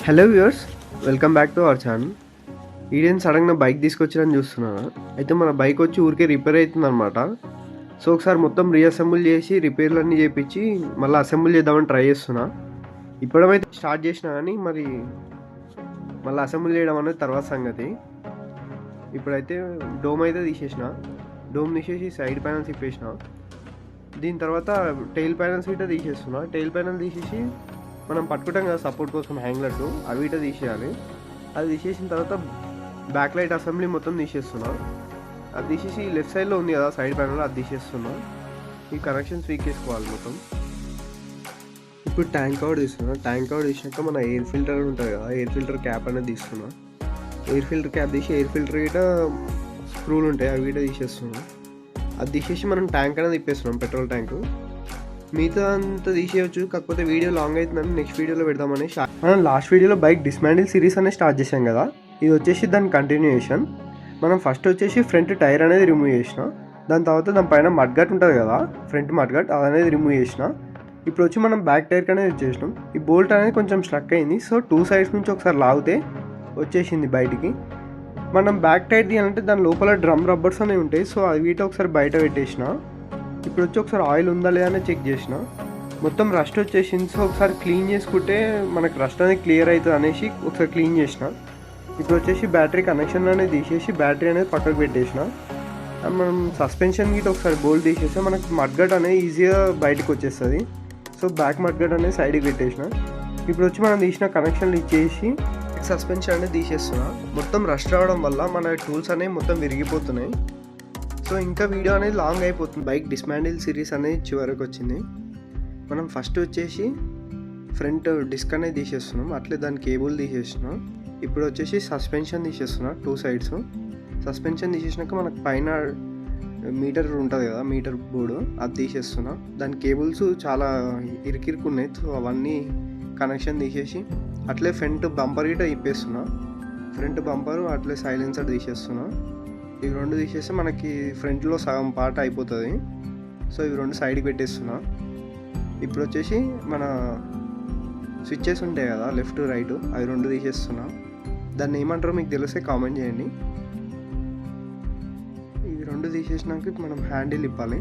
Hello viewers, welcome back to our channel. ఈడేం సడన్గా bike తీసుకొచ్చారని చూస్తున్నాను. అయితే మన బైక్ వచ్చి ఊరికే రిపేర్ అవుతుంది అనమాట. సో ఒకసారి మొత్తం రీఅసెంబుల్ చేసి రిపేర్లు అన్నీ చేయించి మళ్ళీ అసెంబుల్ చేద్దామని ట్రై చేస్తున్నా. ఇప్పుడైతే స్టార్ట్ చేసినా కానీ మరి మళ్ళీ అసెంబుల్ చేయడం అనేది తర్వాత సంగతి. ఇప్పుడైతే డోమ్ అయితే తీసేసిన. డోమ్ తీసేసి సైడ్ ప్యానల్స్ ఇప్పేసిన. దీని తర్వాత టైల్ ప్యానల్స్ ఇట్లా తీసేస్తున్నా. టైల్ ప్యానల్ తీసేసి మనం పట్టుకుంటాం కదా సపోర్ట్ కోసం హ్యాంగ్లర్స్, అవి ఇట్లా తీసేయాలి. అది తీసేసిన తర్వాత బ్యాక్ లైట్ అసెంబ్లీ మొత్తం తీసేస్తున్నా. అది తీసేసి లెఫ్ట్ సైడ్లో ఉంది కదా సైడ్ ప్యానల్, అది తీసేస్తున్నా. ఈ కనెక్షన్స్ వీకేసుకోవాలి మొత్తం. ఇప్పుడు ట్యాంక్ కవర్ తీస్తున్నా. ట్యాంక్ కవర్ తీసినాక మన ఎయిర్ ఫిల్టర్ ఉంటుంది కదా, ఎయిర్ ఫిల్టర్ క్యాప్ అనేది తీస్తున్నా. ఎయిర్ ఫిల్టర్ క్యాప్ తీసి ఎయిర్ ఫిల్టర్ గిట స్క్రూలు ఉంటాయి, అవి గిట తీసేస్తున్నాం. అది తీసేసి మనం ట్యాంక్ అనేది తిప్పేస్తున్నాం, పెట్రోల్ ట్యాంకు. మిగతా అంతా తీసేయచ్చు, కాకపోతే వీడియో లాంగ్ అవుతుందని నెక్స్ట్ వీడియోలో పెడదామని. మనం లాస్ట్ వీడియోలో బైక్ డిస్మాండిల్ సిరీస్ అనేది స్టార్ట్ చేసాం కదా, ఇది వచ్చేసి దాని కంటిన్యూయేషన్. మనం ఫస్ట్ వచ్చేసి ఫ్రంట్ టైర్ అనేది రిమూవ్ చేసిన. దాని తర్వాత దాని పైన మడ్గట్ ఉంటుంది కదా, ఫ్రంట్ మడ్గట్, అది అనేది రిమూవ్ చేసిన. ఇప్పుడు వచ్చి మనం బ్యాక్ టైర్కి అనేది వచ్చేసినాం. ఈ బోల్ట్ అనేది కొంచెం స్ట్రక్ అయింది, సో 2 sides నుంచి ఒకసారి లాగితే వచ్చేసింది బయటికి. మనం బ్యాక్ టైర్ తీయాలంటే దాని లోపల డ్రమ్ రబ్బర్స్ అనేవి ఉంటాయి, సో అవి వీటి ఒకసారి బయట పెట్టేసిన. ఇప్పుడు వచ్చి ఒకసారి ఆయిల్ ఉందా లేదా అని చెక్ చేసిన. మొత్తం రస్ట్ వచ్చేసింది, సో ఒకసారి క్లీన్ చేసుకుంటే మనకు రస్ట్ అనేది క్లియర్ అవుతుంది అనేసి ఒకసారి క్లీన్ చేసిన. ఇప్పుడు వచ్చేసి బ్యాటరీ కనెక్షన్ అనేది తీసేసి బ్యాటరీ అనేది పక్కకు పెట్టేసిన. మనం సస్పెన్షన్ గిట్ ఒకసారి బోల్ట్ తీసేస్తే మనకు మడ్గట్ అనేది ఈజీగా బయటకు వచ్చేస్తుంది. సో బ్యాక్ మడ్గట్ అనేది సైడ్కి పెట్టేసిన. ఇప్పుడు వచ్చి మనం తీసిన కనెక్షన్లు ఇచ్చేసి సస్పెన్షన్ అనేది తీసేస్తున్నా. మొత్తం రష్ రావడం వల్ల మన టూల్స్ అనేవి మొత్తం విరిగిపోతున్నాయి. సో ఇంకా వీడియో అనేది లాంగ్ అయిపోతుంది. బైక్ డిస్మాండిల్ సిరీస్ అనేది చివరికి వచ్చింది. మనం ఫస్ట్ వచ్చేసి ఫ్రంట్ డిస్క్ అనేది తీసేస్తున్నాం, అట్లే దాని కేబుల్ తీసేస్తున్నాం. ఇప్పుడు వచ్చేసి సస్పెన్షన్ తీసేస్తున్నా 2 sides. సస్పెన్షన్ తీసేసినాక మనకు పైన మీటర్ ఉంటుంది కదా, మీటర్ బోర్డు, అది తీసేస్తున్నా. దాని కేబుల్స్ చాలా ఇరికిరుకున్నాయి, సో అవన్నీ కనెక్షన్ తీసేసి అట్లే ఫ్రంట్ బంపర్ గిట్ట ఇప్పేస్తున్నా. ఫ్రంట్ బంపరు అట్లే సైలెన్సర్ తీసేస్తున్నా. ఇవి 2 తీసేస్తే మనకి ఫ్రంట్లో సగం పార్ట్ అయిపోతుంది. సో ఇవి 2 సైడ్కి పెట్టేస్తున్నా. ఇప్పుడు వచ్చేసి మన స్విచ్చెస్ ఉంటాయి కదా, లెఫ్ట్ రైట్, అవి 2 తీసేస్తున్నా. దాన్ని ఏమంటారో మీకు తెలిస్తే కామెంట్ చేయండి. ఇవి 2 తీసేసినాక మనం హ్యాండిల్ ఇప్పాలి.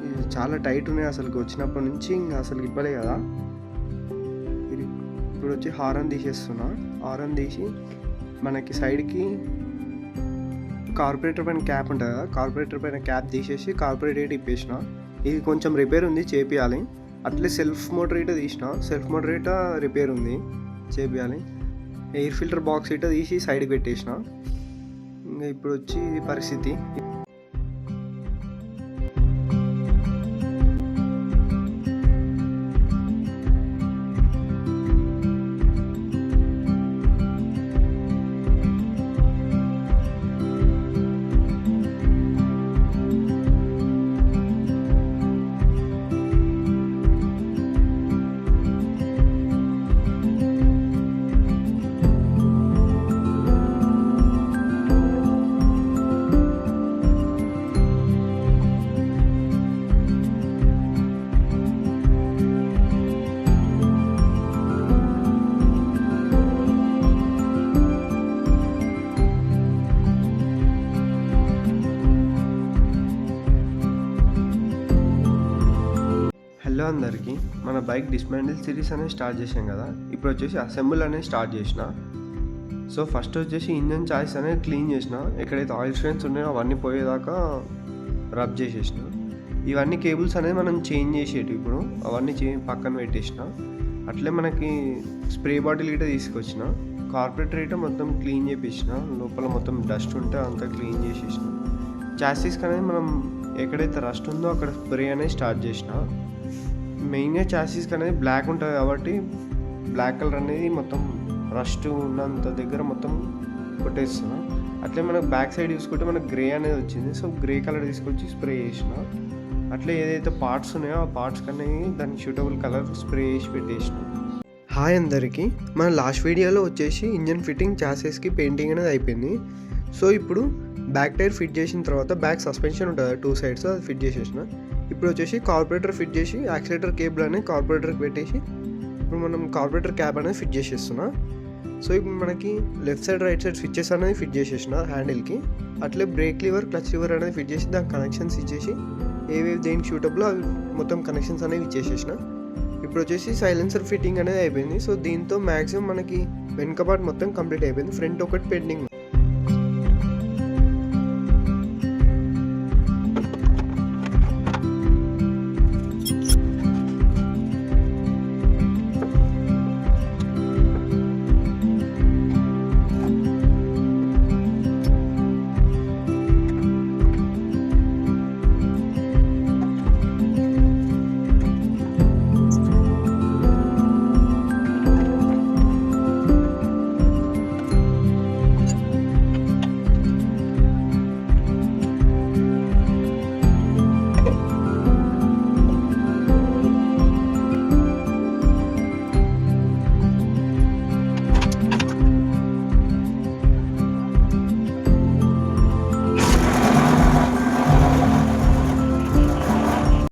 ఇది చాలా టైట్ ఉన్నాయి, అసలు వచ్చినప్పటి నుంచి ఇంకా అసలు ఇప్పలే కదా. ఇప్పుడు వచ్చి హారన్ తీసేస్తున్నా. హారన్ తీసి మనకి సైడ్కి కార్పొరేటర్ పైన క్యాప్ ఉంటుంది కదా, కార్పొరేటర్ పైన క్యాప్ తీసేసి కార్పొరేటర్ ఇప్పేసిన. ఇది కొంచెం రిపేర్ ఉంది, చేపియాలి. అట్లే సెల్ఫ్ మోటర్ ఇట తీసిన. సెల్ఫ్ మోటర్ ఇట రిపేర్ ఉంది, చేపియాలి. ఎయిర్ ఫిల్టర్ బాక్స్ ఇట తీసి సైడ్కి పెట్టేసిన. ఇంకా ఇప్పుడు వచ్చి ఇది పరిస్థితి. హలో అందరికీ, మన బైక్ డిస్మాండిల్ సిరీస్ అనేది స్టార్ట్ చేసాం కదా. ఇప్పుడు వచ్చేసి అసెంబుల్ అనేది స్టార్ట్ చేసిన. సో ఫస్ట్ వచ్చేసి ఇంజన్ చాయిస్ అనేది క్లీన్ చేసిన. ఎక్కడైతే ఆయిల్ స్ట్రెయిన్స్ ఉన్నాయో అవన్నీ పోయేదాకా రబ్ చేసేసిన. ఇవన్నీ కేబుల్స్ అనేది మనం చేంజ్ చేసేటి, ఇప్పుడు అవన్నీ పక్కన పెట్టేసిన. అట్లే మనకి స్ప్రే బాటిల్ గిట్ట తీసుకొచ్చిన. కార్పొరేటర్ గిట్ట మొత్తం క్లీన్ చేపించిన. లోపల మొత్తం డస్ట్ ఉంటే అంతా క్లీన్ చేసేసిన. చాసీస్కి అనేది మనం ఎక్కడైతే రస్ట్ ఉందో అక్కడ స్ప్రే అనేది స్టార్ట్ చేసిన. మెయిన్గా చాసీస్కి అనేది బ్లాక్ ఉంటుంది కాబట్టి బ్లాక్ కలర్ అనేది మొత్తం రస్ట్ ఉన్నంత దగ్గర మొత్తం కొట్టేస్తున్నా. అట్లే మనకు బ్యాక్ సైడ్ చూసుకుంటే మనకు గ్రే అనేది వచ్చింది, సో గ్రే కలర్ తీసుకొచ్చి స్ప్రే చేసిన. అట్లే ఏదైతే పార్ట్స్ ఉన్నాయో ఆ పార్ట్స్కి అనేది దానికి సూటబుల్ కలర్ స్ప్రే చేసి పెట్టేసిన. హాయ్ అందరికీ, మన లాస్ట్ వీడియోలో వచ్చేసి ఇంజన్ ఫిట్టింగ్, చాసీస్కి పెయింటింగ్ అనేది అయిపోయింది. సో ఇప్పుడు బ్యాక్ టైర్ ఫిట్ చేసిన తర్వాత బ్యాక్ సస్పెన్షన్ ఉంటుంది 2 sides, అది ఫిట్ చేసేసిన. ఇప్పుడు వచ్చేసి కార్పొరేటర్ ఫిట్ చేసి యాక్సిలేటర్ కేబుల్ అనేది కార్పొరేటర్కి పెట్టేసి ఇప్పుడు మనం కార్బొరేటర్ క్యాబ్ అనేది ఫిట్ చేసేస్తున్నా. సో ఇప్పుడు మనకి left side right side switches అనేది ఫిట్ చేసేసిన హ్యాండిల్కి. అట్లే బ్రేక్ లివర్ క్లచ్ లివర్ అనేది ఫిట్ చేసి దానికి కనెక్షన్స్ ఇచ్చేసి ఏవేవి దేనికి షూటబుల్లో అవి మొత్తం కనెక్షన్స్ అనేవి ఇచ్చేసేసిన. ఇప్పుడు వచ్చేసి సైలెన్సర్ ఫిట్టింగ్ అనేది అయిపోయింది. సో దీంతో మ్యాక్సిమం మనకి వెనుక పార్ట్ మొత్తం కంప్లీట్ అయిపోయింది. ఫ్రంట్ ఒకటి పెండింగ్